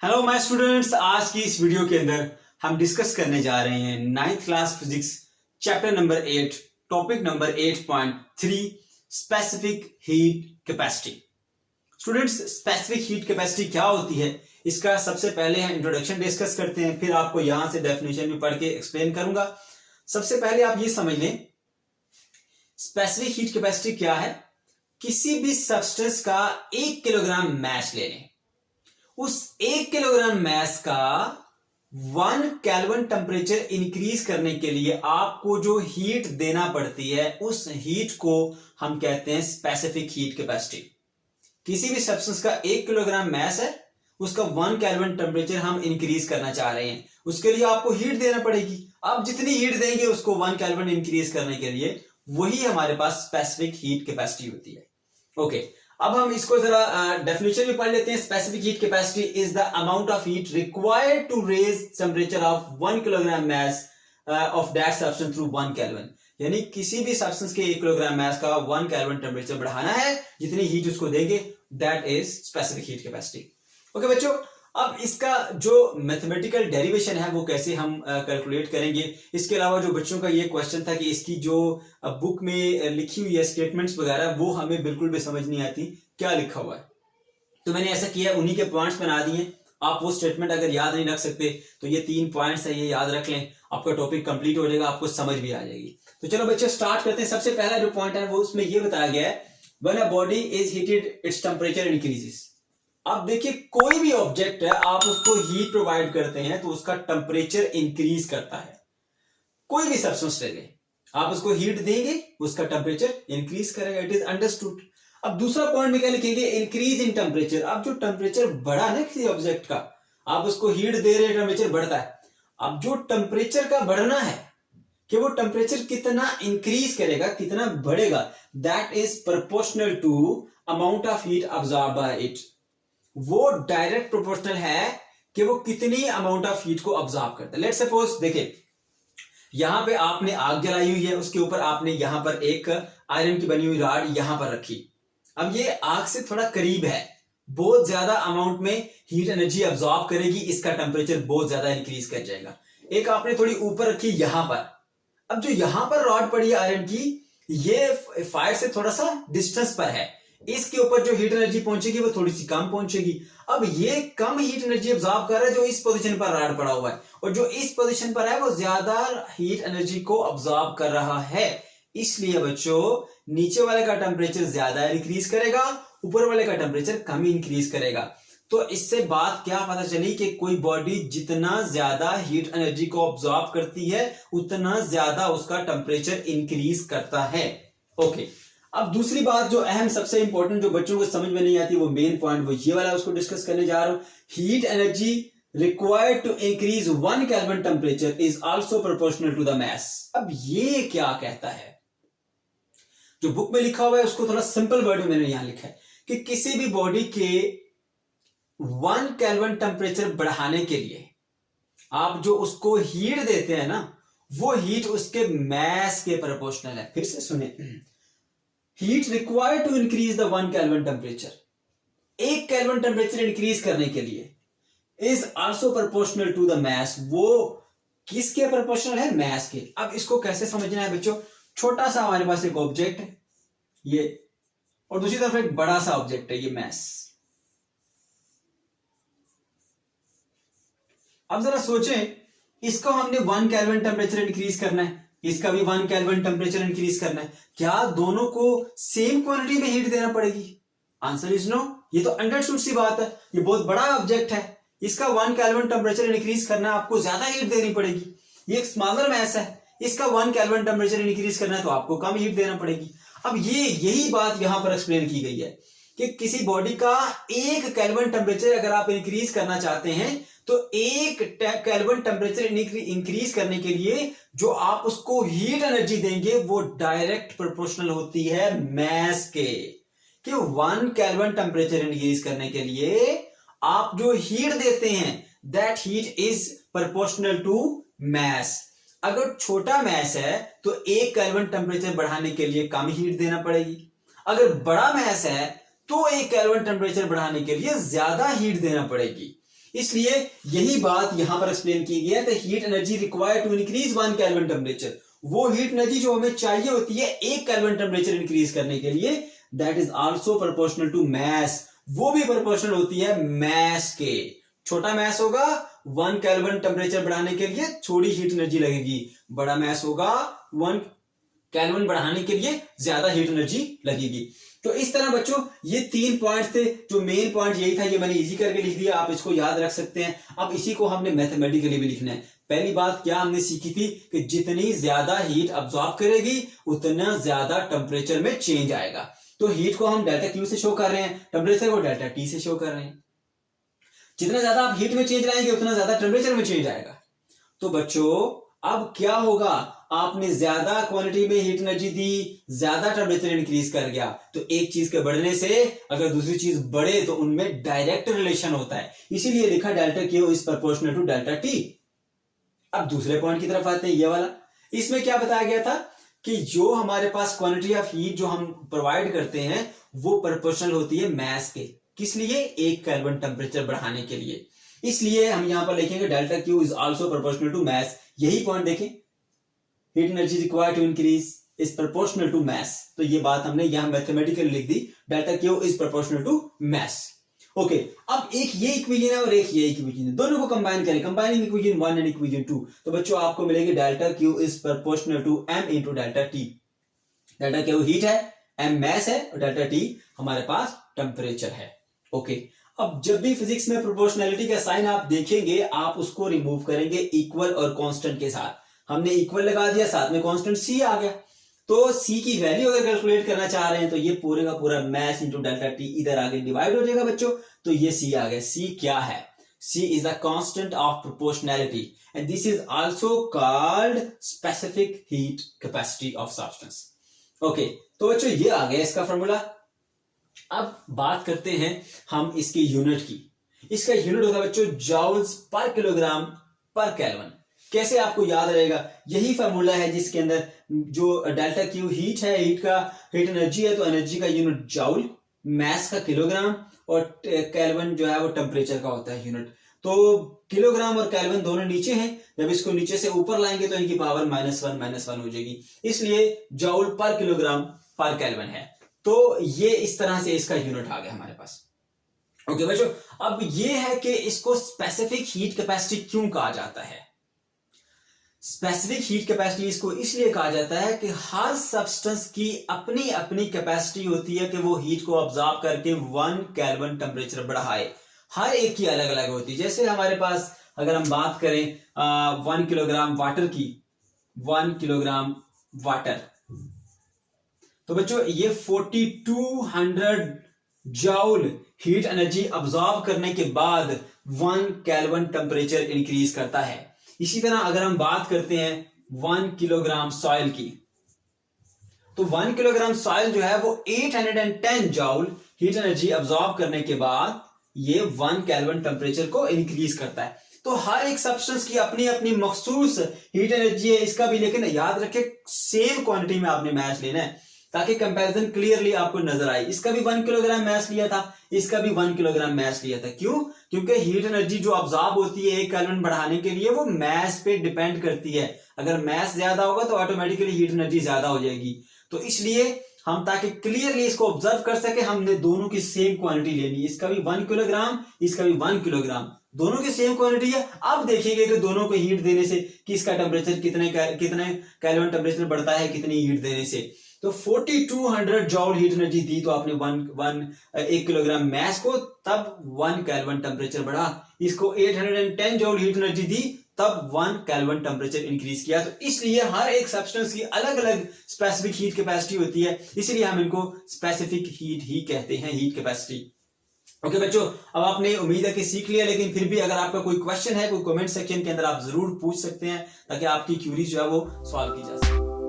Hello my students, आज की इस वीडियो के अंदर हम डिस्कस करने जा रहे हैं 9th class physics chapter number 8 topic number 8.3 specific heat capacity. Students, specific heat capacity क्या होती है, इसका सबसे पहले हम इंट्रोडक्शन डिस्कस करते हैं, फिर आपको यहां से डेफिनेशन भी पढ़ के एक्सप्लेन करूंगा। सबसे पहले आप ये समझ लें, स्पेसिफिक हीट कैपेसिटी क्या है। किसी भी सब्सटेंस का 1 किलोग्राम मास ले लें, उस 1 किलोग्राम मास का 1 केल्विन टेम्परेचर इंक्रीज करने के लिए आपको जो हीट देना पड़ती है, उस हीट को हम कहते हैं स्पेसिफिक हीट कैपेसिटी। किसी भी सब्सटेंस का 1 किलोग्राम मास है, उसका 1 केल्विन टेम्परेचर हम इंक्रीज करना चाह रहे हैं, उसके लिए आपको हीट देना पड़ेगी। आप जितनी हीट देंगे उसको 1 केल्विन इंक्रीज करने के लिए, वही हमारे पास स्पेसिफिक हीट कैपेसिटी होती है। ओके, अब हम इसको जरा डेफिनेशन भी पढ़ लेते हैं। Specific heat capacity is the amount of heat required to raise temperature of 1 kilogram mass of that substance through 1 kelvin. यानी किसी भी सब्सटेंस के 1 किलोग्राम मास का 1 केल्विन टेम्परेचर बढ़ाना है, जितनी हीट उसको देंगे, that is specific heat capacity. Okay बच्चों, अब इसका जो मैथमेटिकल डेरिवेशन है वो कैसे हम कैलकुलेट करेंगे। इसके अलावा जो बच्चों का ये क्वेश्चन था कि इसकी जो बुक में लिखी हुई है स्टेटमेंट्स वगैरह, वो हमें बिल्कुल भी समझ नहीं आती क्या लिखा हुआ है, तो मैंने ऐसा किया, उन्हीं के पॉइंट्स बना दिए। आप वो स्टेटमेंट अगर याद नहीं रख सकते तो ये 3 पॉइंट्स है, ये याद रख लें, आपका टॉपिक कंप्लीट हो जाएगा, आपको समझ भी आ जाएगी। तो चलो बच्चों स्टार्ट करते हैं। सबसे पहला जो पॉइंट है वो उसमें ये बताया गया है, when a body is heated its temperature increases. अब देखिए, कोई भी ऑब्जेक्ट है, आप उसको हीट प्रोवाइड करते हैं तो उसका टेम्परेचर इंक्रीज करता है। कोई भी सब्सटेंस ले लें, आप उसको हीट देंगे, उसका टेम्परेचर इंक्रीज करेगा। It is understood. अब दूसरा पॉइंट में क्या लिखेंगे, इंक्रीज इन टेम्परेचर। अब जो टेम्परेचर बढ़ा ना किसी ऑब्जेक्ट का, आप उसको हीट दे रहे हैं, टेम्परेचर बढ़ता है। अब जो टेम्परेचर का बढ़ना है कि वो टेम्परेचर कितना इंक्रीज करेगा, कितना बढ़ेगा, that is proportional to amount of heat absorb by it. वो डायरेक्ट प्रोपोर्शनल है कि वो कितनी अमाउंट ऑफ हीट को ऑब्जॉर्व करता है। लेट्स सपोज देखिए, यहां पे आपने आग जलाई हुई है, उसके ऊपर आपने यहां पर एक आयरन की बनी हुई रॉड यहां पर रखी। अब ये आग से थोड़ा करीब है, बहुत ज्यादा अमाउंट में हीट एनर्जी ऑब्जॉर्व करेगी, इसका टेम्परेचर बहुत ज्यादा इंक्रीज कर जाएगा। एक आपने थोड़ी ऊपर रखी यहां पर। अब जो यहां पर रॉड पड़ी है आयरन की, ये फायर से थोड़ा सा डिस्टेंस पर है, इसके ऊपर जो हीट एनर्जी पहुंचेगी वो थोड़ी सी कम पहुंचेगी। अब ये कम हीट एनर्जी ऑब्जॉर्व कर रहा है जो इस पोजीशन पर रॉड पड़ा हुआ है, और जो इस पोजीशन पर है वो ज्यादा हीट एनर्जी को ऑब्जॉर्व कर रहा है। इसलिए बच्चों, नीचे वाले का टेम्परेचर ज्यादा इंक्रीज करेगा, ऊपर वाले का टेम्परेचर कम इंक्रीज करेगा। तो इससे बात क्या पता चली कि कोई बॉडी जितना ज्यादा हीट एनर्जी को ऑब्जॉर्व करती है, उतना ज्यादा उसका टेम्परेचर इंक्रीज करता है। ओके, अब दूसरी बात जो अहम, सबसे इंपॉर्टेंट, जो बच्चों को समझ में नहीं आती, वो मेन पॉइंट वो ये वाला, उसको डिस्कस करने जा रहा हूं। Heat energy required to increase 1 kelvin temperature is also proportional to the mass. अब ये क्या कहता है, जो बुक में लिखा हुआ है उसको थोड़ा सिंपल वर्ड में मैंने यहां लिखा है कि किसी भी बॉडी के 1 केल्विन टेम्परेचर बढ़ाने के लिए आप जो उसको हीट देते हैं ना, वो हीट उसके मास के प्रोपोर्शनल है। फिर से सुने, heat required to increase the 1 kelvin temperature, 1 kelvin temperature increase करने के लिए, is also proportional to the mass. वो किसके प्रोपोर्शनल है, मास के। अब इसको कैसे समझना है बच्चों, छोटा सा हमारे पास एक ऑब्जेक्ट है ये, और दूसरी तरफ एक बड़ा सा ऑब्जेक्ट है ये मास। अब जरा सोचें, इसको हमने 1 केल्विन टेम्परेचर इंक्रीज करना है, इसका भी 1 केल्विन टेम्परेचर इंक्रीज करना है, क्या दोनों को सेम क्वांटिटी में हीट देना पड़ेगी? Answer is no. ये तो अंडरस्टूड सी बात है, ये बहुत बड़ा ऑब्जेक्ट है, इसका 1 केल्विन टेम्परेचर इंक्रीज करना, आपको ज्यादा हीट देनी पड़ेगी। ये एक स्मॉलर मास है, इसका 1 केल्विन टेम्परेचर इंक्रीज करना है तो आपको कम हीट देना पड़ेगी। अब यही बात यहां पर एक्सप्लेन की गई है कि किसी बॉडी का 1 केल्विन टेम्परेचर अगर आप इंक्रीज करना चाहते हैं, तो 1 केल्विन टेम्परेचर इंक्रीज करने के लिए जो आप उसको हीट एनर्जी देंगे वो डायरेक्ट प्रोपोर्शनल होती है मास के। कि 1 केल्विन टेम्परेचर इंक्रीज करने के लिए आप जो हीट देते हैं, that heat is proportional to mass. अगर छोटा मास है तो 1 केल्विन टेम्परेचर बढ़ाने के लिए कम हीट देना पड़ेगी, अगर बड़ा मास है तो 1 केल्विन टेम्परेचर बढ़ाने के लिए ज्यादा हीट देना पड़ेगी। इसलिए यही बात यहां पर एक्सप्लेन की गई है the heat energy required to increase 1 kelvin temperature, वो हीट एनर्जी जो हमें चाहिए होती है 1 केल्विन टेम्परेचर इंक्रीज करने के लिए, that is also proportional to mass, वो भी प्रोपोर्शनल होती है मैस के। छोटा मैस होगा 1 केल्विन टेम्परेचर बढ़ाने के लिए थोड़ी हीट एनर्जी लगेगी, बड़ा मैस होगा 1 केल्विन बढ़ाने के लिए ज्यादा हीट एनर्जी लगेगी। तो इस तरह बच्चों ये 3 पॉइंट थे, जो मेन पॉइंट यही था, ये मैंने इजी करके लिख दिया, आप इसको याद रख सकते हैं। अब इसी को हमने मैथमेटिकली भी लिखना है। पहली बात क्या हमने सीखी थी कि जितनी ज्यादा हीट अब्सॉर्ब करेगी उतना ज्यादा टेम्परेचर में चेंज आएगा। तो हीट को हम डेल्टा क्यू से शो कर रहे हैं, टेम्परेचर को डेल्टा टी से शो कर रहे हैं। जितना ज्यादा आप हीट में चेंज लाएंगे उतना ज्यादा टेम्परेचर में चेंज आएगा। तो बच्चों अब क्या होगा, आपने ज्यादा क्वांटिटी में हीट एनर्जी दी, ज्यादा टेम्परेचर इंक्रीज कर गया, तो एक चीज के बढ़ने से अगर दूसरी चीज बढ़े तो उनमें डायरेक्ट रिलेशन होता है, इसीलिए लिखा delta Q is proportional to delta T. अब दूसरे पॉइंट की तरफ आते हैं, ये वाला। इसमें क्या बताया गया था कि जो हमारे पास क्वांटिटी ऑफ हीट जो हम प्रोवाइड करते हैं वो प्रोपोर्शनल होती है मैस के। किस लिए? 1 केल्विन टेम्परेचर बढ़ाने के लिए। इसलिए हम यहां पर लिखेंगे delta Q is also proportional to mass. यही पॉइंट देखें, heat energy required to increase is proportional to mass. तो ये बात हमने यहां मैथमेटिकली लिख दी, delta Q is proportional to mass. Okay, अब एक ये इक्वेशन है और एक ये इक्वेशन है, दोनों को कंबाइन करें, कंबाइनिंग इक्वेशन 1 एंड इक्वेशन 2, तो बच्चों आपको मिलेगी delta Q is proportional to m into delta T. Delta Q heat है, m मैस है और डेल्टा टी हमारे पास टेम्परेचर है। ओके, अब जब भी फिजिक्स में प्रोपोर्शनैलिटी का साइन आप देखेंगे आप उसको रिमूव करेंगे इक्वल और कांस्टेंट के साथ। हमने इक्वल लगा दिया, साथ में कांस्टेंट c आ गया, तो c की वैल्यू अगर कैलकुलेट करना चाह रहे हैं तो ये पूरे का पूरा मैस इंटू डेल्टा टी इधर आगे डिवाइड हो जाएगा बच्चों, तो ये c आ गया। c क्या है? c is the constant of proportionality and this is also called specific heat capacity of substance. Okay, तो बच्चों ये आ गया इसका फॉर्मूला। अब बात करते हैं हम इसकी यूनिट की। इसका यूनिट होता है बच्चों जॉल्स पर किलोग्राम पर केल्विन। कैसे आपको याद रहेगा? यही फॉर्मूला है जिसके अंदर जो डेल्टा क्यू हीट है, हीट एनर्जी है, तो एनर्जी का यूनिट जॉल, मैस का किलोग्राम और केल्विन जो है वो टेम्परेचर का होता है यूनिट। तो किलोग्राम और केल्विन दोनों नीचे हैं, जब इसको नीचे से ऊपर लाएंगे तो इनकी पावर -1 हो जाएगी, इसलिए जॉल पर किलोग्राम पर केल्विन है। तो ये इस तरह से इसका यूनिट आ गया हमारे पास। ओके बच्चों, अब ये है कि इसको स्पेसिफिक हीट कैपेसिटी क्यों कहा जाता है। स्पेसिफिक हीट कैपेसिटी इसको इसलिए कहा जाता है कि हर सब्सटेंस की अपनी अपनी कैपेसिटी होती है कि वो हीट को ऑब्जॉर्ब करके 1 केल्विन टेम्परेचर बढ़ाए। हर एक की अलग अलग होती है। जैसे हमारे पास अगर हम बात करें 1 किलोग्राम वाटर की, 1 किलोग्राम वाटर, तो बच्चों ये 4200 जॉल हीट एनर्जी अब्सॉर्ब करने के बाद 1 केल्विन टेम्परेचर इंक्रीज करता है। इसी तरह अगर हम बात करते हैं 1 किलोग्राम सॉइल की, तो 1 किलोग्राम सॉइल जो है वो 810 जॉल हीट एनर्जी अब्सॉर्ब करने के बाद ये 1 केल्विन टेम्परेचर को इंक्रीज करता है। तो हर एक सब्सटेंस की अपनी अपनी मखसूस हीट एनर्जी है इसका भी, लेकिन याद रखें सेम क्वांटिटी में आपने मैच लेना है ताकि कंपैरिजन क्लियरली आपको नजर आए। इसका भी 1 किलोग्राम मैच लिया था, इसका भी 1 किलोग्राम मैच लिया था। क्यों? क्योंकि हीट एनर्जी जो अब्सॉर्ब होती है 1 केल्विन बढ़ाने के लिए वो मैस पे डिपेंड करती है। अगर मैस ज्यादा होगा तो ऑटोमेटिकली हीट एनर्जी ज्यादा हो जाएगी। तो इसलिए हम ताकि क्लियरली इसको ऑब्जर्व कर सके हमने दोनों की सेम क्वांटिटी लेनी। इसका भी 1 किलोग्राम, इसका भी 1 किलोग्राम, दोनों की सेम क्वांटिटी है। अब देखेंगे कि दोनों को हीट देने से किसका टेम्परेचर कितने केल्विन टेम्परेचर बढ़ता है कितनी हीट देने से। तो 4200 जॉल हीट एनर्जी दी तो आपने 1 किलोग्राम मैस को, तब 1 केल्विन टेम्परेचर बढ़ा। इसको 810 जॉल हीट एनर्जी दी तब 1 केल्विन टेम्परेचर इंक्रीज किया। तो इसलिए हर एक सब्सटेंस की अलग अलग स्पेसिफिक हीट कैपेसिटी होती है, इसलिए हम इनको स्पेसिफिक हीट ही कहते हैं, हीट कैपेसिटी। ओके बच्चों, अब आपने उम्मीद है कि सीख लिया, लेकिन फिर भी अगर आपका कोई क्वेश्चन है कोई कमेंट सेक्शन के अंदर आप जरूर पूछ सकते हैं ताकि आपकी क्यूरीज जो है वो सॉल्व की जा सके।